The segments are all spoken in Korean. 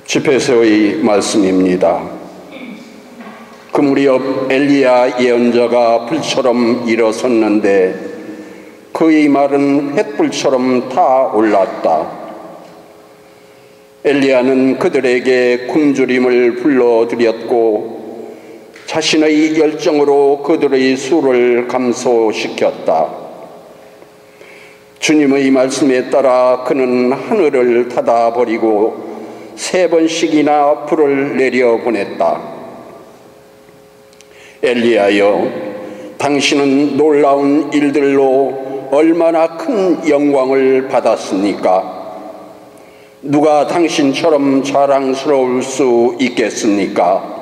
집에서의 말씀입니다. 그 무렵 엘리야 예언자가 불처럼 일어섰는데 그의 말은 횃불처럼 타올랐다. 엘리야는 그들에게 굶주림을 불러들였고 자신의 열정으로 그들의 수를 감소시켰다. 주님의 말씀에 따라 그는 하늘을 닫아버리고 3번씩이나 불을 내려보냈다. 엘리야여, 당신은 놀라운 일들로 얼마나 큰 영광을 받았습니까? 누가 당신처럼 자랑스러울 수 있겠습니까?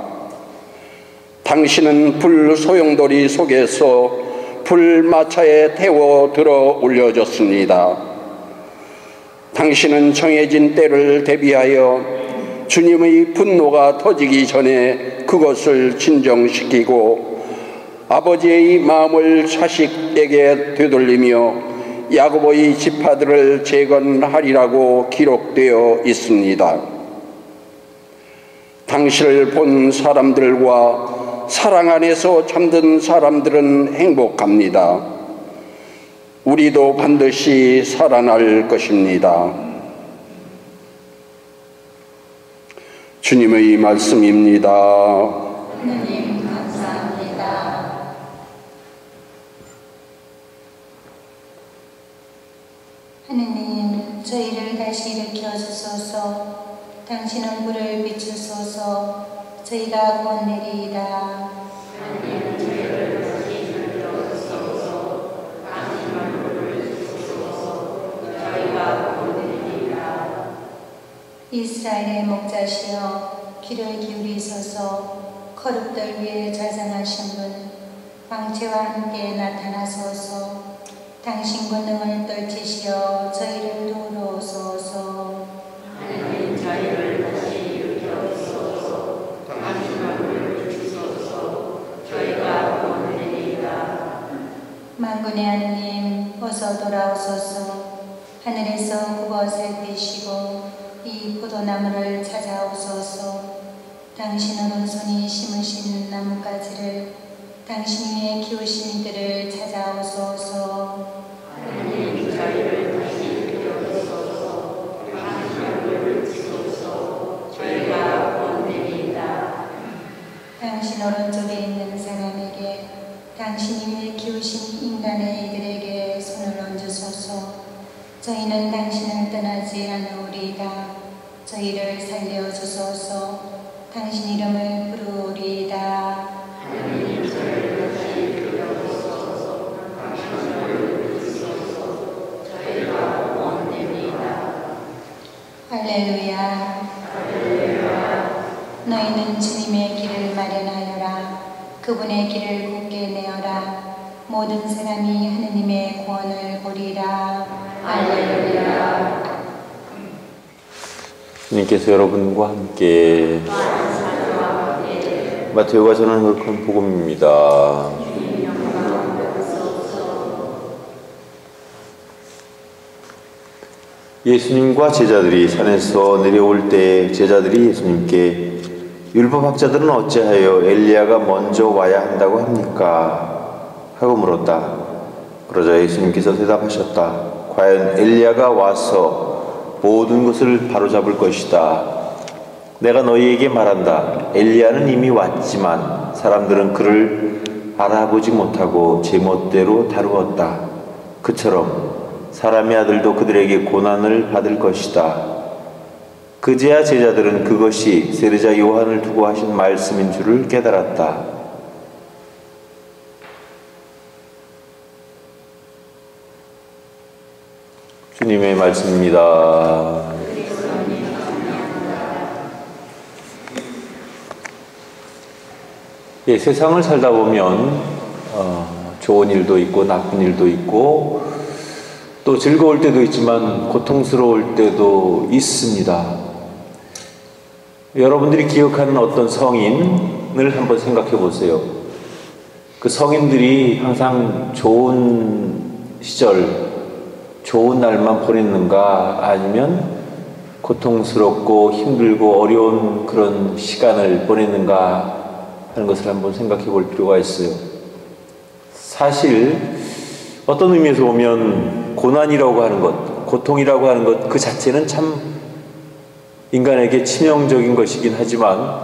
당신은 불 소용돌이 속에서 불마차에 태워 들어 올려졌습니다. 당신은 정해진 때를 대비하여 주님의 분노가 터지기 전에 그것을 진정시키고 아버지의 마음을 자식에게 되돌리며 야곱의 지파들을 재건하리라고 기록되어 있습니다. 당신을 본 사람들과 사랑 안에서 잠든 사람들은 행복합니다. 우리도 반드시 살아날 것입니다. 주님의 말씀입니다. 하나님 감사합니다. 하느님, 저희를 다시 일으켜 주소서. 당신은 불을 비추소서. 저희가 구원내리이다. 하나님, 저희를 다시 일으켜 주소서. 당신은 불을 비추소서. 저희가 구원내리이다. 이스라엘의 목자시여, 귀를 기울이소서. 거룩들 위에 좌장하신 분, 왕체와 함께 나타나소서. 당신 권능을 떨치시어 저희를 도우소서. 하나님, 저희를 다시 일으켜 주소서. 당신은 불을 비추소서. 저희가 구원내리이다. 만군의 하느님, 어서 돌아오소서. 하늘에서 그것을 떼시고 이 포도나무를 찾아오소서. 당신 오른손이 심으신 나뭇가지를 당신 위에 키우신 이들을 찾아오소서. 하나님, 저희를 다시 일으켜 주소서. 당신은 불을 비추소서. 저희가 구원내리이다. 당신 오른쪽에 있는 사람에게 당신이 위에 키우신 인간의 이들에게 손을 얹으소서. 저희는 당신을 떠나지 않으리이다. 저희를 살려주소서. 당신 이름을 부르리이다. 하나님, 저희를 다시 일으켜 주소서. 당신은 불을 비추소서. 저희가 구원내리이다. 할렐루야. 할렐루야. 너희는 주님의 길을 마련하여라. 그분의 길을 굳게 내어라. 모든 사람이 하느님의 구원을 보리라. 할렐루야. 주님께서 여러분과 함께 마태오가 전하는 흑한 복음입니다. 예수님과 제자들이 산에서 내려올 때 제자들이 예수님께 율법학자들은 어찌하여 엘리야가 먼저 와야 한다고 합니까? 하고 물었다. 그러자 예수님께서 대답하셨다. 과연 엘리야가 와서 모든 것을 바로잡을 것이다. 내가 너희에게 말한다. 엘리야는 이미 왔지만 사람들은 그를 알아보지 못하고 제멋대로 다루었다. 그처럼 사람의 아들도 그들에게 고난을 받을 것이다. 그제야 제자들은 그것이 세례자 요한을 두고 하신 말씀인 줄을 깨달았다. 주님의 말씀입니다. 예, 세상을 살다 보면 좋은 일도 있고 나쁜 일도 있고 또 즐거울 때도 있지만 고통스러울 때도 있습니다. 여러분들이 기억하는 어떤 성인을 한번 생각해 보세요. 그 성인들이 항상 좋은 시절, 좋은 날만 보냈는가 아니면 고통스럽고 힘들고 어려운 그런 시간을 보냈는가 하는 것을 한번 생각해 볼 필요가 있어요. 사실 어떤 의미에서 보면 고난이라고 하는 것, 고통이라고 하는 것 그 자체는 참 인간에게 치명적인 것이긴 하지만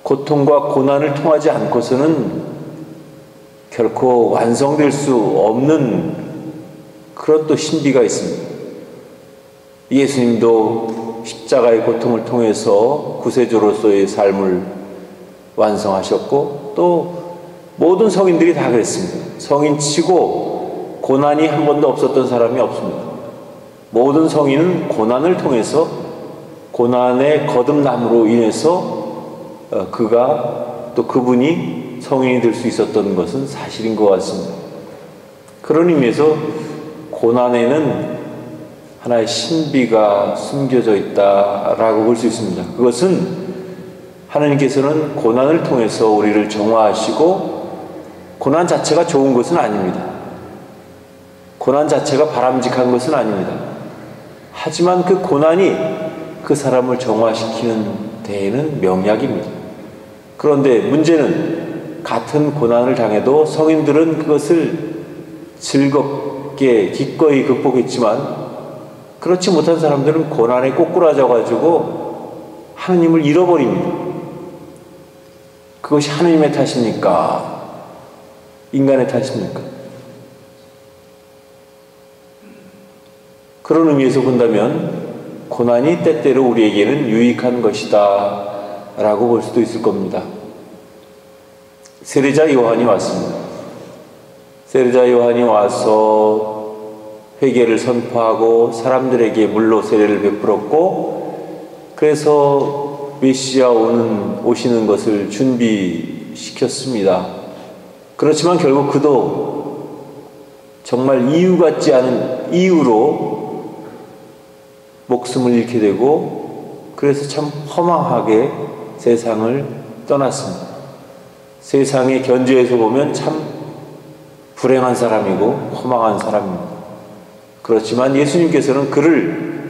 고통과 고난을 통하지 않고서는 결코 완성될 수 없는 그런 또 신비가 있습니다. 예수님도 십자가의 고통을 통해서 구세주로서의 삶을 완성하셨고 또 모든 성인들이 다 그랬습니다. 성인치고 고난이 한 번도 없었던 사람이 없습니다. 모든 성인은 고난을 통해서 고난의 거듭남으로 인해서 그가 또 그분이 성인이 될 수 있었던 것은 사실인 것 같습니다. 그런 의미에서 고난에는 하나의 신비가 숨겨져 있다라고 볼 수 있습니다. 그것은 하나님께서는 고난을 통해서 우리를 정화하시고 고난 자체가 좋은 것은 아닙니다. 고난 자체가 바람직한 것은 아닙니다. 하지만 그 고난이 그 사람을 정화시키는 데에는 명약입니다. 그런데 문제는 같은 고난을 당해도 성인들은 그것을 즐겁게 기꺼이 극복했지만 그렇지 못한 사람들은 고난에 꼬꾸라져 가지고 하느님을 잃어버립니다. 그것이 하느님의 탓입니까? 인간의 탓입니까? 그런 의미에서 본다면 고난이 때때로 우리에게는 유익한 것이다 라고 볼 수도 있을 겁니다. 세례자 요한이 왔습니다. 세례자 요한이 와서 회개를 선포하고 사람들에게 물로 세례를 베풀었고 그래서 메시아 오시는 것을 준비시켰습니다. 그렇지만 결국 그도 정말 이유 같지 않은 이유로 목숨을 잃게 되고 그래서 참 허망하게 세상을 떠났습니다. 세상의 견지에서 보면 참 불행한 사람이고 허망한 사람입니다. 그렇지만 예수님께서는 그를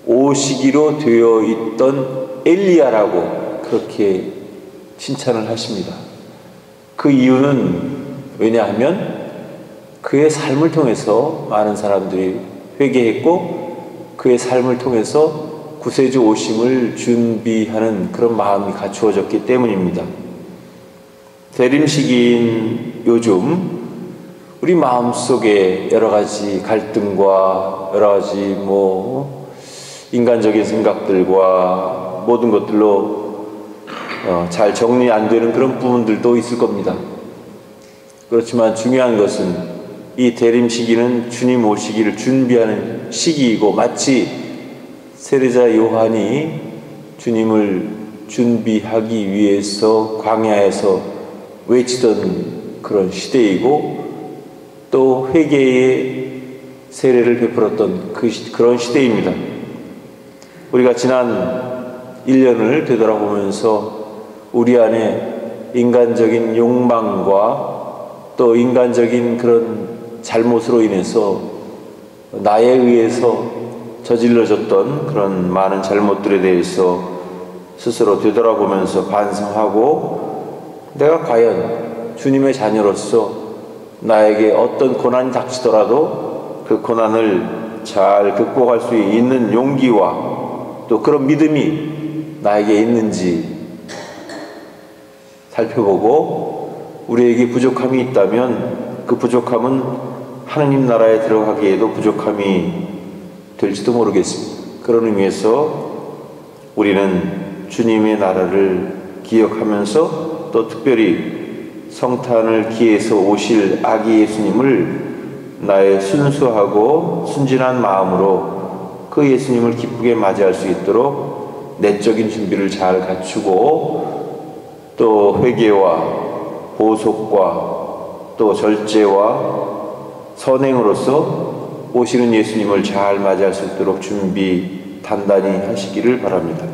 오시기로 되어 있던 엘리야라고 그렇게 칭찬을 하십니다. 그 이유는 왜냐하면 그의 삶을 통해서 많은 사람들이 회개했고 그의 삶을 통해서 구세주 오심을 준비하는 그런 마음이 갖추어졌기 때문입니다. 대림시기인 요즘 우리 마음속에 여러 가지 갈등과 여러 가지 인간적인 생각들과 모든 것들로 잘 정리 안 되는 그런 부분들도 있을 겁니다. 그렇지만 중요한 것은 이 대림 시기는 주님 오시기를 준비하는 시기이고 마치 세례자 요한이 주님을 준비하기 위해서 광야에서 외치던 그런 시대이고 또 회개의 세례를 베풀었던 그런 시대입니다. 우리가 지난 1년을 되돌아보면서 우리 안에 인간적인 욕망과 또 인간적인 그런 잘못으로 인해서 나에 의해서 저질러졌던 그런 많은 잘못들에 대해서 스스로 되돌아보면서 반성하고 내가 과연 주님의 자녀로서 나에게 어떤 고난이 닥치더라도 그 고난을 잘 극복할 수 있는 용기와 또 그런 믿음이 나에게 있는지 살펴보고 우리에게 부족함이 있다면 그 부족함은 하느님 나라에 들어가기에도 부족함이 될지도 모르겠습니다. 그런 의미에서 우리는 주님의 나라를 기억하면서 또 특별히 성탄을 기해서 오실 아기 예수님을 나의 순수하고 순진한 마음으로 그 예수님을 기쁘게 맞이할 수 있도록 내적인 준비를 잘 갖추고 또 회개와 보속과 또 절제와 선행으로서 오시는 예수님을 잘 맞이할 수 있도록 준비 단단히 하시기를 바랍니다.